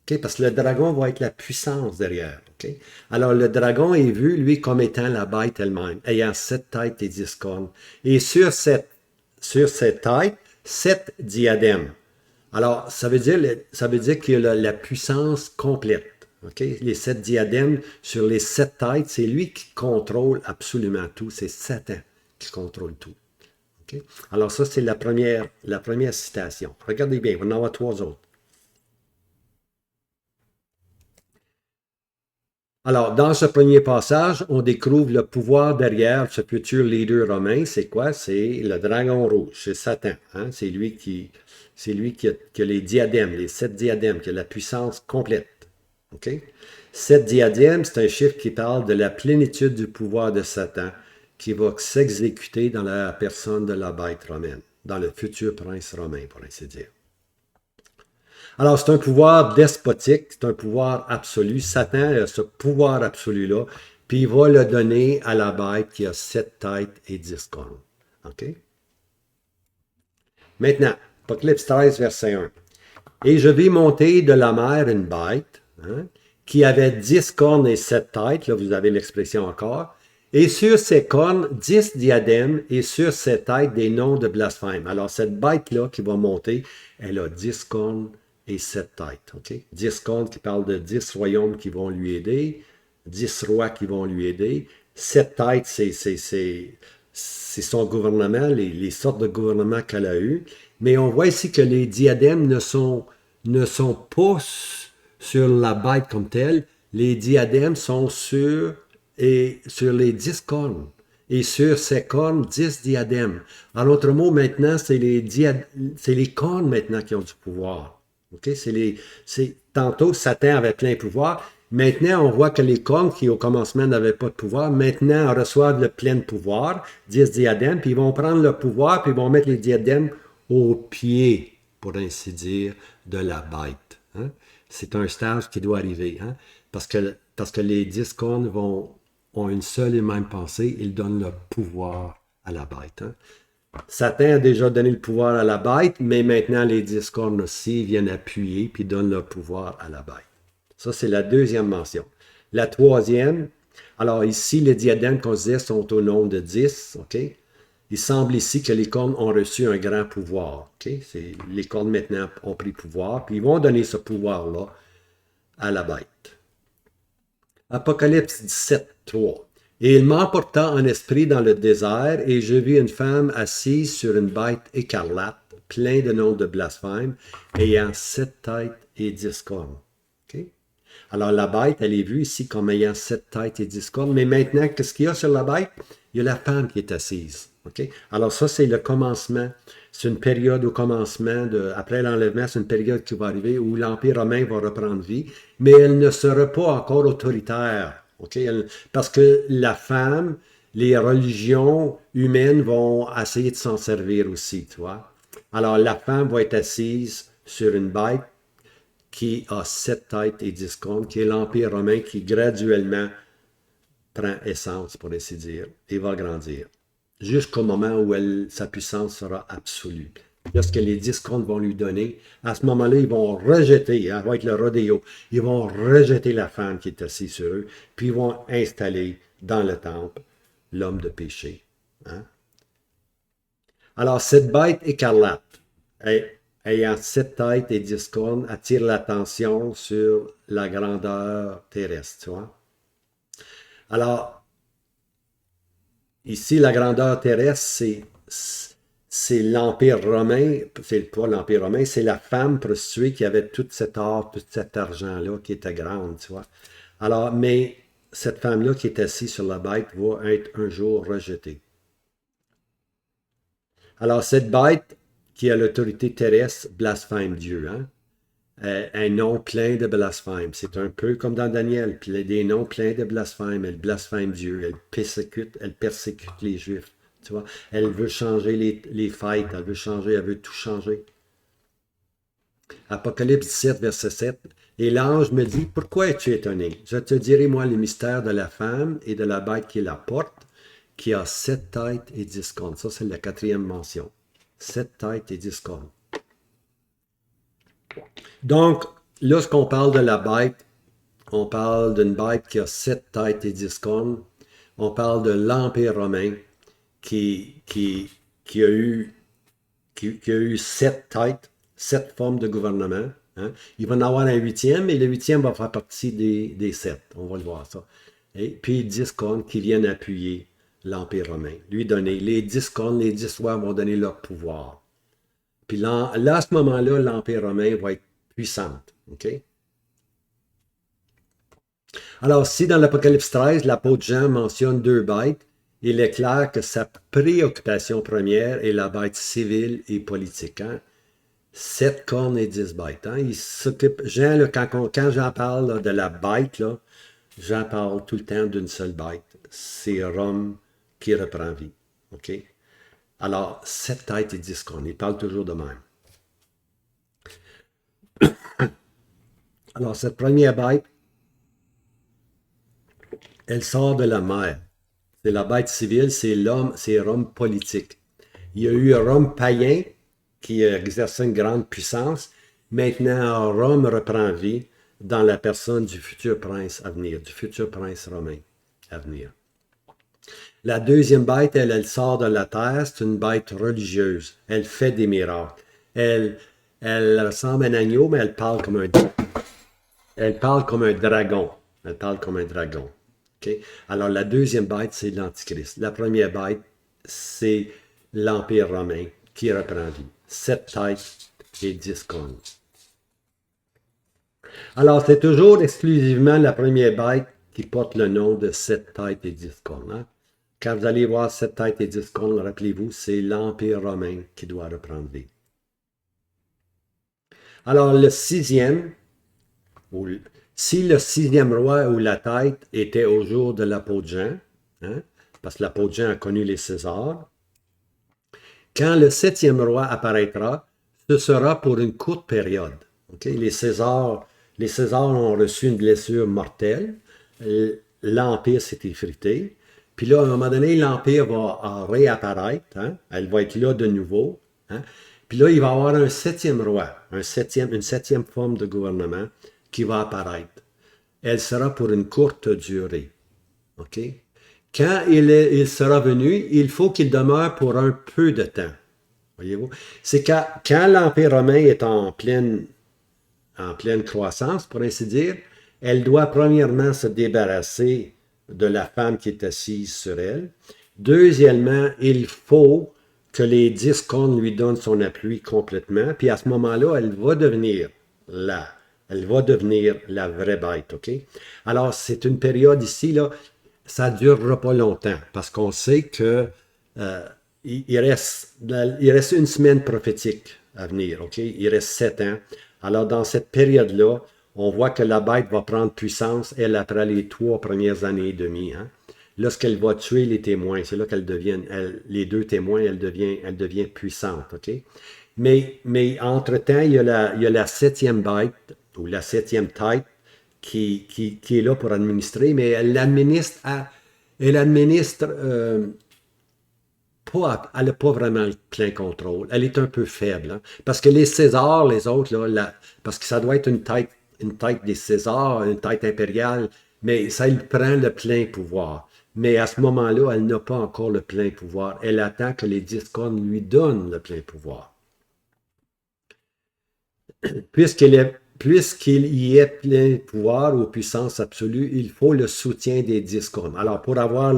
Okay? Parce que le dragon va être la puissance derrière. Okay? Alors, le dragon est vu, lui, comme étant la bête elle-même, ayant 7 têtes et 10 cornes. Et sur cette tête, 7 diadèmes. Alors, ça veut dire qu'il y a la puissance complète. Okay? Les 7 diadèmes sur les 7 têtes, c'est lui qui contrôle absolument tout. C'est Satan qui contrôle tout. Okay? Alors, ça, c'est la première citation. Regardez bien, il va y en avoir 3 autres. Alors, dans ce premier passage, on découvre le pouvoir derrière ce futur leader romain. C'est quoi? C'est le dragon rouge, c'est Satan. Hein? C'est lui qui a les diadèmes, les 7 diadèmes, qui a la puissance complète. OK? 7 diadèmes, c'est un chiffre qui parle de la plénitude du pouvoir de Satan qui va s'exécuter dans la personne de la bête romaine, dans le futur prince romain, pour ainsi dire. Alors, c'est un pouvoir despotique, c'est un pouvoir absolu. Satan a ce pouvoir absolu-là, puis il va le donner à la bête qui a 7 têtes et 10 cornes. OK? Maintenant, Apocalypse 13, verset 1. Et je vis monter de la mer une bête, hein, qui avait 10 cornes et 7 têtes, là vous avez l'expression encore, et sur ses cornes 10 diadèmes, et sur ses têtes des noms de blasphème. Alors, cette bête-là qui va monter, elle a 10 cornes et 7 têtes. Okay? 10 cornes qui parlent de 10 royaumes qui vont lui aider, 10 rois qui vont lui aider. 7 têtes, c'est son gouvernement, les sortes de gouvernements qu'elle a eu. Mais on voit ici que les diadèmes ne sont pas sur la bête comme telle, les diadèmes sont sur les 10 cornes. Et sur ces cornes, 10 diadèmes. En d'autres mots, maintenant, c'est les cornes maintenant qui ont du pouvoir. OK? Tantôt, Satan avait plein de pouvoir. Maintenant, on voit que les cornes qui, au commencement, n'avaient pas de pouvoir, maintenant, reçoivent le plein pouvoir, 10 diadèmes, puis ils vont prendre le pouvoir, puis ils vont mettre les diadèmes au pied, pour ainsi dire, de la bête. Hein? C'est un stage qui doit arriver. Hein? Parce que les 10 cornes ont une seule et même pensée, ils donnent le pouvoir à la bête. Hein? Satan a déjà donné le pouvoir à la bête, mais maintenant les 10 cornes aussi viennent appuyer puis donnent le pouvoir à la bête. Ça, c'est la deuxième mention. La troisième, alors ici, les diadèmes qu'on disait sont au nombre de 10, OK? Il semble ici que les cornes ont reçu un grand pouvoir, OK? Les cornes maintenant ont pris pouvoir, puis ils vont donner ce pouvoir-là à la bête. Apocalypse 17, 3. Et il m'emporta en esprit dans le désert, et je vis une femme assise sur une bête écarlate, plein de noms de blasphème, ayant 7 têtes et 10 cornes. Okay? Alors la bête, elle est vue ici comme ayant 7 têtes et 10 cornes, mais maintenant, qu'est-ce qu'il y a sur la bête? Il y a la femme qui est assise. Okay? Alors ça, c'est le commencement. C'est une période au commencement, après l'enlèvement, c'est une période qui va arriver où l'Empire romain va reprendre vie, mais elle ne sera pas encore autoritaire. Okay? Parce que la femme, les religions humaines vont essayer de s'en servir aussi, tu vois. Alors la femme va être assise sur une bête qui a 7 têtes et 10 cornes, qui est l'Empire romain qui graduellement prend essence, pour ainsi dire, et va grandir. Jusqu'au moment où sa puissance sera absolue. Lorsque les 10 comptes vont lui donner, à ce moment-là, ils vont rejeter, ça va être le rodéo, ils vont rejeter la femme qui est assise sur eux, puis ils vont installer dans le temple l'homme de péché. Hein? Alors, cette bête écarlate, ayant 7 têtes et 10 cornes, attire l'attention sur la grandeur terrestre, tu vois. Alors, ici, la grandeur terrestre, c'est l'Empire romain, c'est pas l'Empire romain, c'est la femme prostituée qui avait tout cet or, tout cet argent-là, qui était grande, tu vois. Alors, mais cette femme-là qui est assise sur la bête va être un jour rejetée. Alors, cette bête qui a l'autorité terrestre blasphème Dieu, hein? Un nom plein de blasphème. C'est un peu comme dans Daniel, des noms pleins de blasphème. Elle blasphème Dieu, elle persécute les Juifs. Tu vois? Elle veut changer les fêtes, elle veut tout changer. Apocalypse 17, verset 7. Et l'ange me dit, pourquoi es-tu étonné? Je te dirai, moi, le mystère de la femme et de la bête qui la porte, qui a 7 têtes et 10 cornes. Ça, c'est la quatrième mention. 7 têtes et 10 cornes. Donc, lorsqu'on parle de la bête, on parle d'une bête qui a 7 têtes et 10 cornes. On parle de l'Empire romain qui a eu 7 têtes, 7 formes de gouvernement. Hein. Il va en avoir un huitième, et le huitième va faire partie des 7. On va le voir ça. Et puis 10 cornes qui viennent appuyer l'Empire romain. Lui donner les 10 cornes, les 10 rois vont donner leur pouvoir. Puis là, à ce moment-là, l'Empire romain va être puissante. OK? Alors, si dans l'Apocalypse 13, l'apôtre Jean mentionne 2 bêtes, il est clair que sa préoccupation première est la bête civile et politique. Hein? 7 cornes et 10 bêtes. Hein? Il s'occupe. Jean, là, quand j'en parle là, de la bête, là, j'en parle tout le temps d'une seule bête. C'est Rome qui reprend vie. OK? Alors, 7 têtes et 10 cornes. Il parle toujours de même. Alors, cette première bête, elle sort de la mer. C'est la bête civile, c'est l'homme, c'est Rome politique. Il y a eu un Rome païen qui exerçait une grande puissance. Maintenant, Rome reprend vie dans la personne du futur prince à venir, du futur prince romain à venir. La deuxième bête, elle sort de la terre, c'est une bête religieuse. Elle fait des miracles. Elle ressemble à un agneau, mais elle parle comme un dragon. Elle parle comme un dragon. Okay? Alors, la deuxième bête, c'est l'Antichrist. La première bête, c'est l'Empire romain qui reprend vie. 7 têtes et 10 cornes. Alors, c'est toujours exclusivement la première bête qui porte le nom de 7 têtes et 10 cornes. Hein. Quand vous allez voir 7 têtes et 10 cornes, rappelez-vous, c'est l'Empire romain qui doit reprendre vie. Alors, le sixième, si le sixième roi ou la tête était au jour de l'apôtre Jean, hein, parce que l'apôtre Jean a connu les Césars, quand le septième roi apparaîtra, ce sera pour une courte période. Okay? Les Césars ont reçu une blessure mortelle. L'Empire s'est effrité. Puis là, à un moment donné, l'Empire va réapparaître. Hein? Elle va être là de nouveau. Hein? Puis là, il va y avoir un septième roi, une septième forme de gouvernement qui va apparaître. Elle sera pour une courte durée. OK? Quand il sera venu, il faut qu'il demeure pour un peu de temps. Voyez-vous? C'est quand l'Empire romain est en pleine croissance, pour ainsi dire, elle doit premièrement se débarrasser de la femme qui est assise sur elle. Deuxièmement, il faut que les 10 cornes lui donnent son appui complètement. Puis à ce moment-là, elle va devenir la vraie bête. OK? Alors, c'est une période ici, là, ça ne durera pas longtemps parce qu'on sait que il reste une semaine prophétique à venir. OK? Il reste 7 ans. Alors, dans cette période-là, on voit que la bête va prendre puissance, elle, après les 3 premières années et demie. Hein? Lorsqu'elle va tuer les témoins, c'est là qu'elle devient, les 2 témoins, elle devient puissante. OK? Mais entre-temps, il y a la septième bête, ou la septième tête, qui est là pour administrer, mais elle administre pas, elle n'a pas vraiment le plein contrôle. Elle est un peu faible. Hein? Parce que les Césars, les autres, là, parce que ça doit être une tête des Césars, une tête impériale, mais ça lui prend le plein pouvoir. Mais à ce moment-là, elle n'a pas encore le plein pouvoir. Elle attend que les 10 cornes lui donnent le plein pouvoir. Puisqu'il y ait plein pouvoir ou puissance absolue, il faut le soutien des 10 cornes. Alors, pour avoir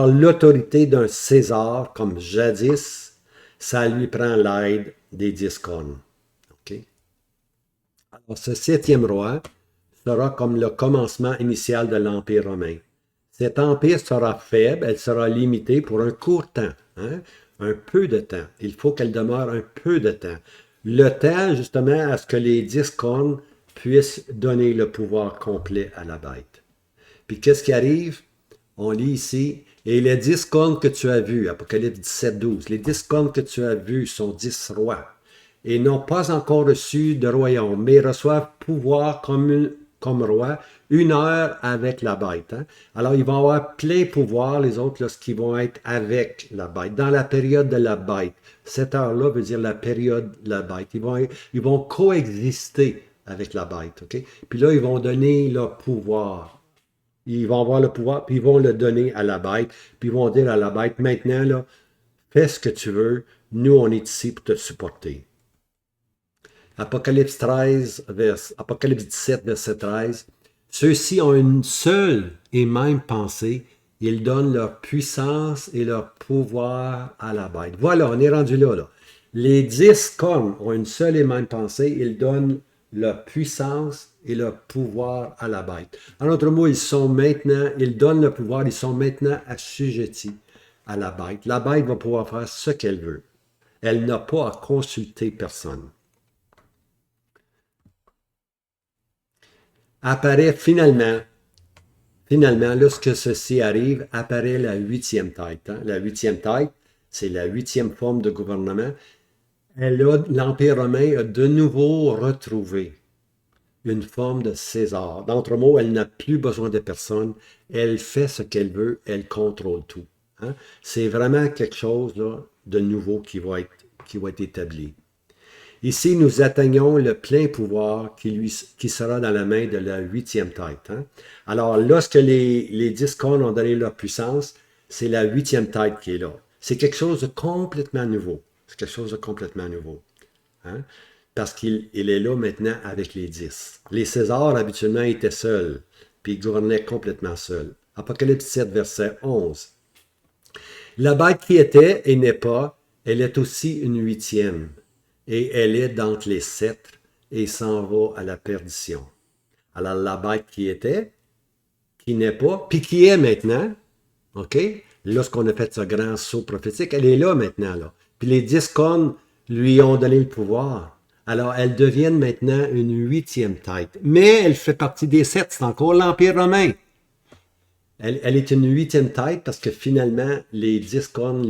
l'autorité d'un César, comme jadis, ça lui prend l'aide des 10 cornes. Okay? Alors, ce septième roi sera comme le commencement initial de l'Empire romain. Cet empire sera faible, elle sera limitée pour un court temps, hein? Un peu de temps. Il faut qu'elle demeure un peu de temps. Le temps, justement, à ce que les 10 cornes puissent donner le pouvoir complet à la bête. Puis qu'est-ce qui arrive? On lit ici, et les 10 cornes que tu as vues, Apocalypse 17, 12, les 10 cornes que tu as vues sont 10 rois, et n'ont pas encore reçu de royaume, mais reçoivent pouvoir comme roi, 1 heure avec la bête. Hein? Alors, ils vont avoir plein pouvoir, les autres, lorsqu'ils vont être avec la bête, dans la période de la bête. Cette heure-là veut dire la période de la bête. Ils vont coexister avec la bête. Okay? Puis là, ils vont donner leur pouvoir. Ils vont avoir le pouvoir, puis ils vont le donner à la bête, puis ils vont dire à la bête, maintenant, là, fais ce que tu veux, nous, on est ici pour te supporter. Apocalypse 17, verset 13. Ceux-ci ont une seule et même pensée. Ils donnent leur puissance et leur pouvoir à la bête. Voilà, on est rendu là. Les 10 cornes ont une seule et même pensée. Ils donnent leur puissance et leur pouvoir à la bête. En d'autres mots, ils donnent le pouvoir, ils sont maintenant assujettis à la bête. La bête va pouvoir faire ce qu'elle veut. Elle n'a pas à consulter personne. Apparaît finalement, lorsque ceci arrive, apparaît la 8e tête. Hein? La 8e tête, c'est la 8e forme de gouvernement. L'Empire romain a de nouveau retrouvé une forme de César. D'autres mots, elle n'a plus besoin de personne. Elle fait ce qu'elle veut, elle contrôle tout. Hein? C'est vraiment quelque chose là, de nouveau qui va être établi. Ici, nous atteignons le plein pouvoir qui sera dans la main de la 8e tête. Hein? Alors, lorsque les 10 cornes ont donné leur puissance, c'est la 8e tête qui est là. C'est quelque chose de complètement nouveau. C'est quelque chose de complètement nouveau. Hein? Parce qu'il est là maintenant avec les 10. Les Césars, habituellement, étaient seuls, puis ils gouvernaient complètement seuls. Apocalypse 7, verset 11. La bête qui était et n'est pas, elle est aussi une 8e. Et elle est d'entre les 7, et s'en va à la perdition. Alors la bête qui était, qui n'est pas, puis qui est maintenant, OK? Lorsqu'on a fait ce grand saut prophétique, elle est là maintenant, là. Puis les 10 cornes lui ont donné le pouvoir. Alors, elles deviennent maintenant une huitième tête. Mais elle fait partie des 7, c'est encore l'Empire romain. Elle est une huitième tête parce que finalement, les 10 cornes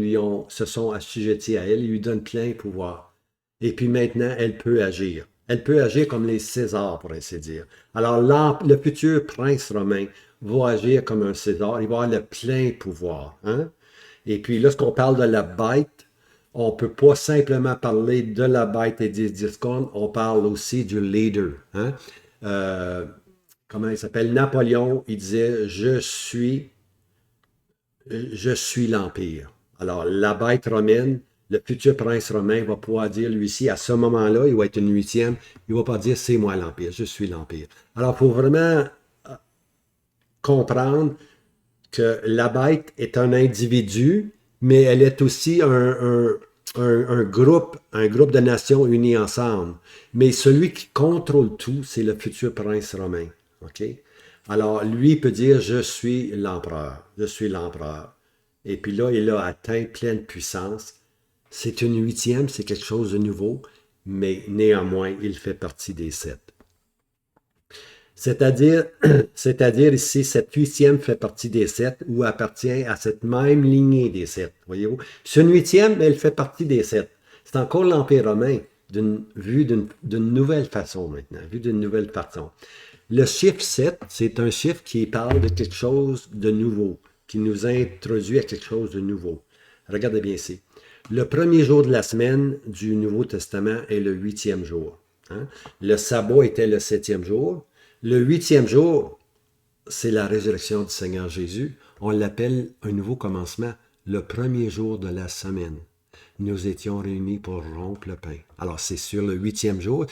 se sont assujettis à elle, ils lui donnent plein pouvoir. Et puis maintenant, elle peut agir. Elle peut agir comme les Césars, pour ainsi dire. Alors, le futur prince romain va agir comme un César. Il va avoir le plein pouvoir. Hein? Et puis, lorsqu'on parle de la bête, on ne peut pas simplement parler de la bête et des 10 cornes, on parle aussi du leader. Hein? Euh, Comment il s'appelle? Napoléon, il disait, je suis l'Empire. Alors, la bête romaine, le futur prince romain va pouvoir dire, lui ci, à ce moment-là, il va être une huitième, il ne va pas dire, c'est moi l'Empire, je suis l'Empire. Alors, il faut vraiment comprendre que la bête est un individu, mais elle est aussi un groupe de nations unies ensemble. Mais celui qui contrôle tout, c'est le futur prince romain. OK? Alors, lui peut dire, je suis l'empereur. Je suis l'empereur. Et puis là, il a atteint pleine puissance. C'est une huitième, c'est quelque chose de nouveau, mais néanmoins, il fait partie des 7. C'est-à-dire, c'est-à-dire ici, cette huitième fait partie des 7 ou appartient à cette même lignée des 7. Voyez-vous? C'est une huitième, mais elle fait partie des 7. C'est encore l'Empire romain, vu d'une nouvelle façon maintenant, vu d'une nouvelle façon. Le chiffre 7, c'est un chiffre qui parle de quelque chose de nouveau, qui nous introduit à quelque chose de nouveau. Regardez bien ici. Le premier jour de la semaine du Nouveau Testament est le huitième jour. Hein? Le sabbat était le septième jour. Le huitième jour, c'est la résurrection du Seigneur Jésus. On l'appelle un nouveau commencement, le premier jour de la semaine. Nous étions réunis pour rompre le pain. Alors, c'est sur le huitième jour.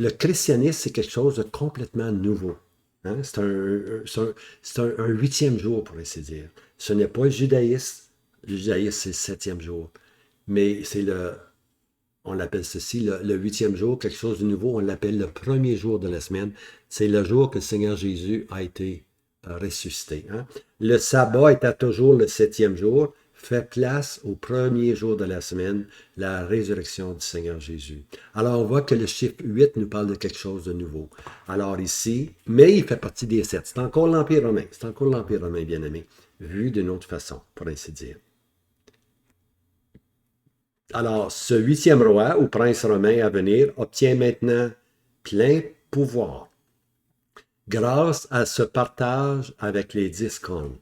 Le christianisme, c'est quelque chose de complètement nouveau. Hein? C'est un huitième jour, pour ainsi dire. Ce n'est pas le judaïsme. Le judaïsme, c'est le septième jour. Mais on l'appelle ceci, le huitième jour, quelque chose de nouveau, on l'appelle le premier jour de la semaine. C'est le jour que le Seigneur Jésus a été ressuscité. Hein? Le sabbat étant toujours le septième jour, fait place au premier jour de la semaine, la résurrection du Seigneur Jésus. Alors on voit que le chiffre 8 nous parle de quelque chose de nouveau. Alors ici, mais il fait partie des 7. C'est encore l'Empire romain. C'est encore l'Empire romain, bien-aimé, vu d'une autre façon, pour ainsi dire. Alors, ce huitième roi ou prince romain à venir obtient maintenant plein pouvoir grâce à ce partage avec les 10 cornes.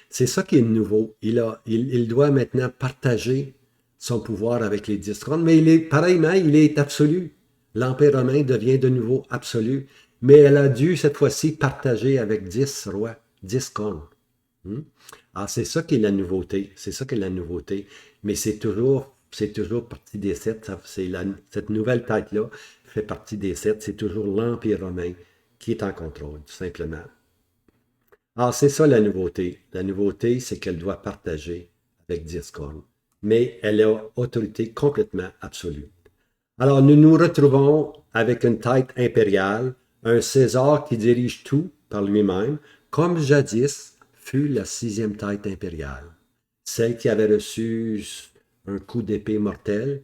C'est ça qui est nouveau. Il doit maintenant partager son pouvoir avec les 10 cornes, mais pareillement, il est absolu. L'Empire romain devient de nouveau absolu, mais elle a dû cette fois-ci partager avec 10 rois, 10 cornes. Alors, c'est ça qui est la nouveauté. C'est ça qui est la nouveauté. Mais c'est toujours partie des 7. Cette nouvelle tête-là fait partie des 7. C'est toujours l'Empire romain qui est en contrôle, tout simplement. Alors, c'est ça la nouveauté. La nouveauté, c'est qu'elle doit partager avec 10 cornes. Mais elle a autorité complètement absolue. Alors, nous nous retrouvons avec une tête impériale, un César qui dirige tout par lui-même, comme jadis fut la sixième tête impériale. Celle qui avait reçu un coup d'épée mortel,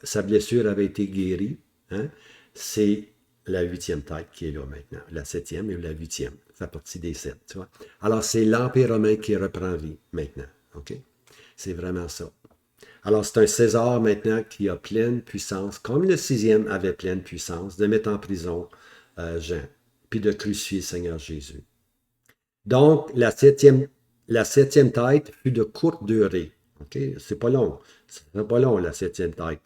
sa blessure avait été guérie. Hein? C'est la huitième tête qui est là maintenant. La septième et la huitième. Ça fait partie des 7. Tu vois? Alors, c'est l'Empire romain qui reprend vie maintenant. OK? C'est vraiment ça. Alors, c'est un César maintenant qui a pleine puissance, comme le sixième avait pleine puissance, de mettre en prison Jean, puis de crucifier le Seigneur Jésus. Donc, la septième tête fut de courte durée. Okay? C'est pas long. C'est pas long, la septième tête.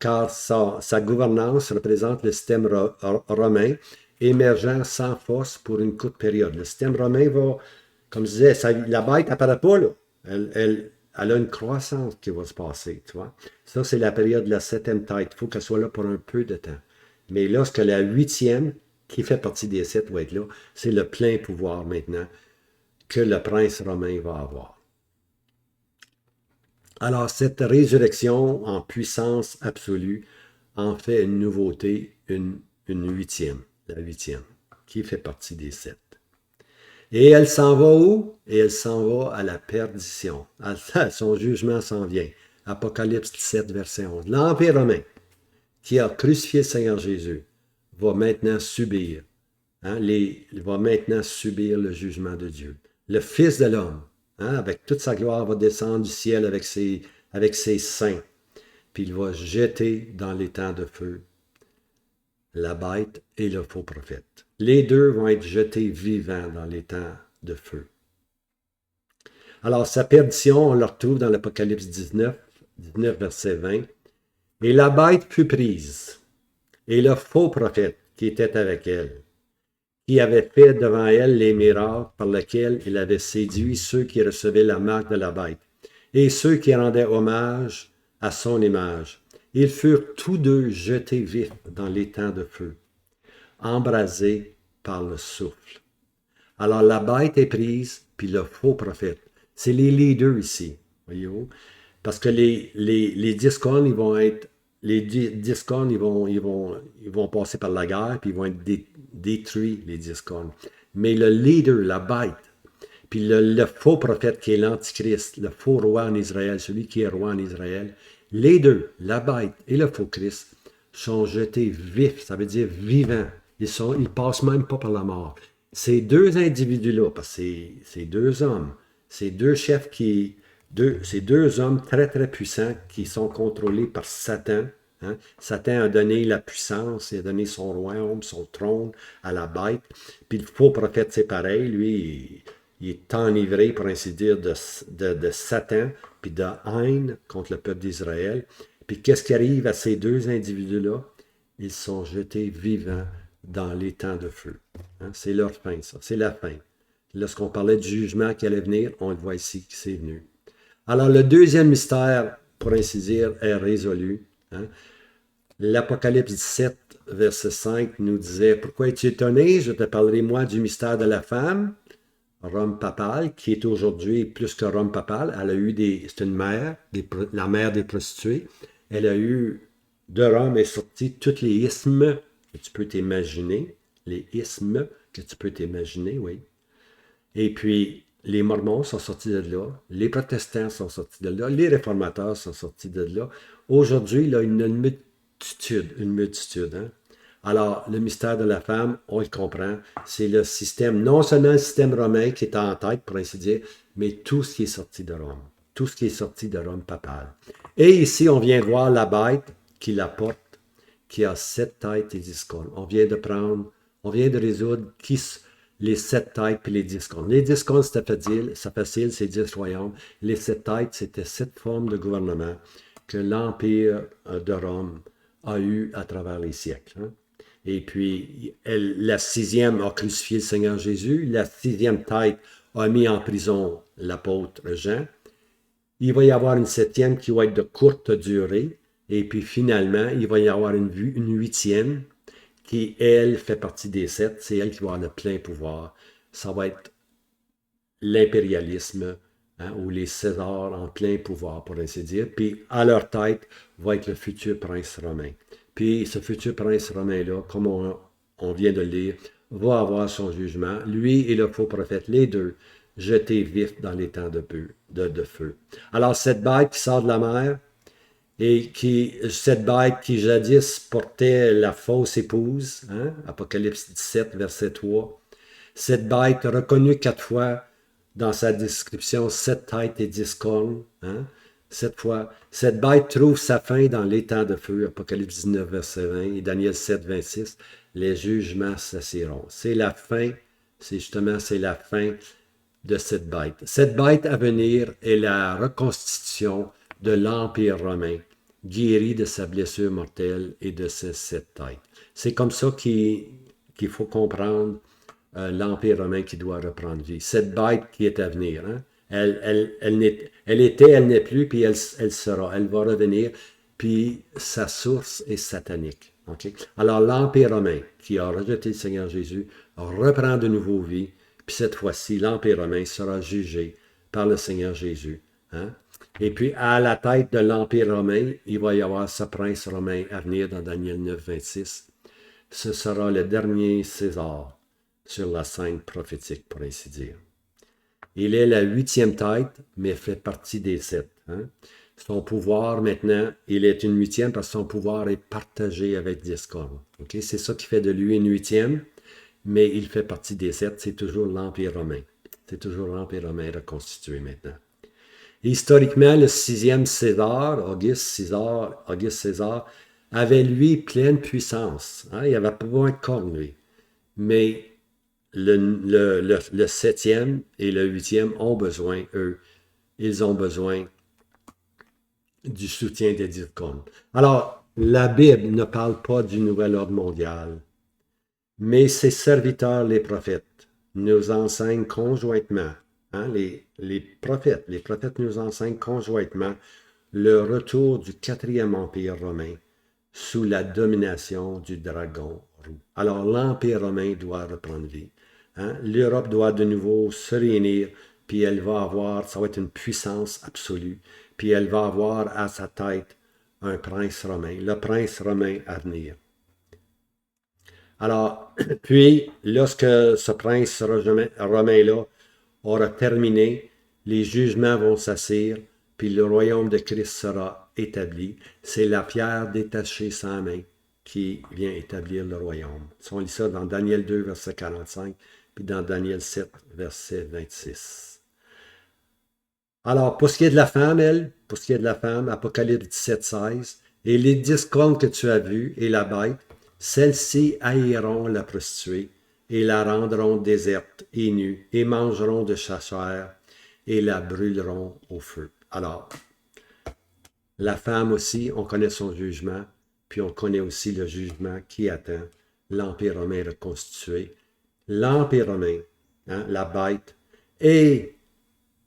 Car sa gouvernance représente le système romain, émergeant sans force pour une courte période. Le système romain va, comme je disais, la bête n'apparaît pas là. Elle a une croissance qui va se passer, tu vois. Ça, c'est la période de la septième tête. Il faut qu'elle soit là pour un peu de temps. Mais lorsque la huitième, qui fait partie des 7, va être là, c'est le plein pouvoir maintenant que le prince romain va avoir. Alors, cette résurrection en puissance absolue en fait une nouveauté, une huitième, la huitième, qui fait partie des 7. Et elle s'en va où? Et elle s'en va à la perdition. Son jugement s'en vient. Apocalypse 7, verset 11. L'Empire romain, qui a crucifié le Seigneur Jésus, va maintenant subir, va maintenant subir le jugement de Dieu. Le Fils de l'homme, avec toute sa gloire, va descendre du ciel avec ses saints, puis il va jeter dans l'étang de feu la bête et le faux prophète. Les deux vont être jetés vivants dans l'étang de feu. Alors, sa perdition, on le retrouve dans l'Apocalypse 19, verset 20. Et la bête fut prise, et le faux prophète qui était avec elle, qui avait fait devant elle les miracles par lesquels il avait séduit ceux qui recevaient la marque de la bête, et ceux qui rendaient hommage à son image. Ils furent tous deux jetés vifs dans l'étang de feu, embrasés par le souffle. Alors la bête est prise, puis le faux prophète. C'est les leaders ici, voyez-vous? Parce que les discornes, ils vont être. Les discornes, ils vont passer par la guerre, puis ils vont être détruits, les discornes. Mais le leader, la bête, puis le faux prophète qui est l'Antichrist, le faux roi en Israël, celui qui est roi en Israël, les deux, la bête et le faux Christ, sont jetés vifs, ça veut dire vivants. Ils passent même pas par la mort. Ces deux individus-là, parce que c'est deux hommes, ces deux chefs ces deux hommes très, très puissants qui sont contrôlés par Satan. Satan a donné la puissance, il a donné son royaume, son trône à la bête. Puis le faux prophète, c'est pareil. Lui, il est enivré, pour ainsi dire, de Satan, puis de haine contre le peuple d'Israël. Puis qu'est-ce qui arrive à ces deux individus-là? Ils sont jetés vivants dans l'étang de feu. C'est leur fin, ça. C'est la fin. Lorsqu'on parlait du jugement qui allait venir, on le voit ici qui c'est venu. Alors, le deuxième mystère, pour ainsi dire, est résolu. L'Apocalypse 17, verset 5, nous disait « Pourquoi es-tu étonné? Je te parlerai, moi, du mystère de la femme, Rome papale, qui est aujourd'hui plus que Rome papale. Elle a eu c'est une mère, la mère des prostituées. Elle a eu, de Rome est sorti tous les isthmes que tu peux t'imaginer. Les isthmes que tu peux t'imaginer, oui. Et puis, les Mormons sont sortis de là, les protestants sont sortis de là, les réformateurs sont sortis de là. Aujourd'hui, il y a une multitude. Alors, le mystère de la femme, on le comprend, c'est le système, non seulement le système romain qui est en tête, pour ainsi dire, mais tout ce qui est sorti de Rome, tout ce qui est sorti de Rome papale. Et ici, on vient de voir la bête qui la porte, qui a 7 têtes et 10 cornes. On vient de résoudre les 7 têtes et les 10 cornes. Les 10 cornes, c'était facile, c'est 10 royaumes. Les 7 têtes, c'était 7 formes de gouvernement que l'Empire de Rome a eu à travers les siècles. Et puis, la 6e a crucifié le Seigneur Jésus. La 6e tête a mis en prison l'apôtre Jean. Il va y avoir une 7e qui va être de courte durée. Et puis, finalement, il va y avoir une 8e qui, elle, fait partie des 7. C'est elle qui va avoir le plein pouvoir. Ça va être l'impérialisme, ou les Césars en plein pouvoir, pour ainsi dire. Puis, à leur tête, va être le futur prince romain. Puis, ce futur prince romain-là, comme on vient de le lire, va avoir son jugement. Lui et le faux prophète, les deux, jetés vifs dans les temps de feu. Alors, cette bête qui sort de la mer, et cette bête qui jadis portait la fausse épouse, Apocalypse 17, verset 3, cette bête reconnue 4 fois dans sa description, 7 têtes et 10 cornes, 7 fois. Cette bête trouve sa fin dans l'étang de feu, Apocalypse 19, verset 20, et Daniel 7, 26, les jugements s'assiront. C'est la fin, c'est la fin de cette bête. Cette bête à venir est la reconstitution de l'Empire romain, guéri de sa blessure mortelle et de ses 7 têtes. C'est comme ça qu'il faut comprendre l'Empire romain qui doit reprendre vie. Cette bête qui est à venir, elle était, elle n'est plus, puis elle sera. Elle va revenir, puis sa source est satanique. Okay? Alors l'Empire romain qui a rejeté le Seigneur Jésus reprend de nouveau vie, puis cette fois-ci, l'Empire romain sera jugé par le Seigneur Jésus. Et puis, à la tête de l'Empire romain, il va y avoir ce prince romain à venir dans Daniel 9, 26. Ce sera le dernier César sur la scène prophétique, pour ainsi dire. Il est la huitième tête, mais fait partie des sept. Hein. Son pouvoir, maintenant, il est une huitième parce que son pouvoir est partagé avec Discord. Okay? C'est ça qui fait de lui une huitième, mais il fait partie des sept. C'est toujours l'Empire romain. C'est toujours l'Empire romain reconstitué maintenant. Historiquement, le sixième César, Auguste César, avait lui pleine puissance. Hein? Il n'avait pas besoin de cornes, lui. Mais le septième et le huitième ont besoin, eux, ils ont besoin du soutien des dix cornes. Alors, la Bible ne parle pas du nouvel ordre mondial, mais ses serviteurs, les prophètes, nous enseignent conjointement, hein, les prophètes nous enseignent conjointement le retour du quatrième empire romain sous la domination du dragon roux. Alors l'empire romain doit reprendre vie. Hein? L'Europe doit de nouveau se réunir, puis elle va avoir, ça va être une puissance absolue, puis elle va avoir à sa tête un prince romain, le prince romain à venir. Alors, puis, lorsque ce prince romain-là aura terminé, les jugements vont s'assir, puis le royaume de Christ sera établi. C'est la pierre détachée sans main qui vient établir le royaume. On lit ça dans Daniel 2, verset 45, puis dans Daniel 7, verset 26. Alors, pour ce qui est de la femme, Apocalypse 17, 16, et les 10 cornes que tu as vues et la bête, celles-ci haïront la prostituée et la rendront déserte et nue, et mangeront de sa chair et la brûleront au feu. Alors, la femme aussi, on connaît son jugement, puis on connaît aussi le jugement qui attend l'Empire romain reconstitué. L'Empire romain, hein, la bête, et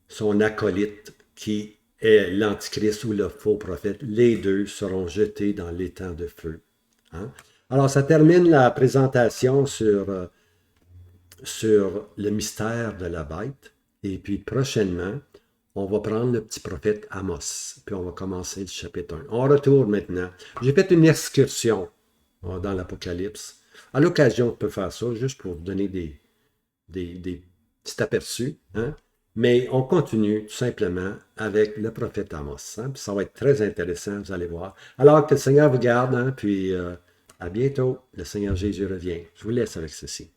son acolyte qui est l'Antichrist ou le faux prophète, les deux seront jetés dans l'étang de feu. Hein? Alors, ça termine la présentation sur le mystère de la bête. Et puis, prochainement, on va prendre le petit prophète Amos, puis on va commencer le chapitre 1. On retourne maintenant. J'ai fait une excursion dans l'Apocalypse. À l'occasion, on peut faire ça, juste pour vous donner des petits aperçus. Hein? Mais on continue tout simplement avec le prophète Amos. Hein? Puis ça va être très intéressant, vous allez voir. Alors que le Seigneur vous garde, hein? Puis à bientôt. Le Seigneur Jésus revient. Je vous laisse avec ceci.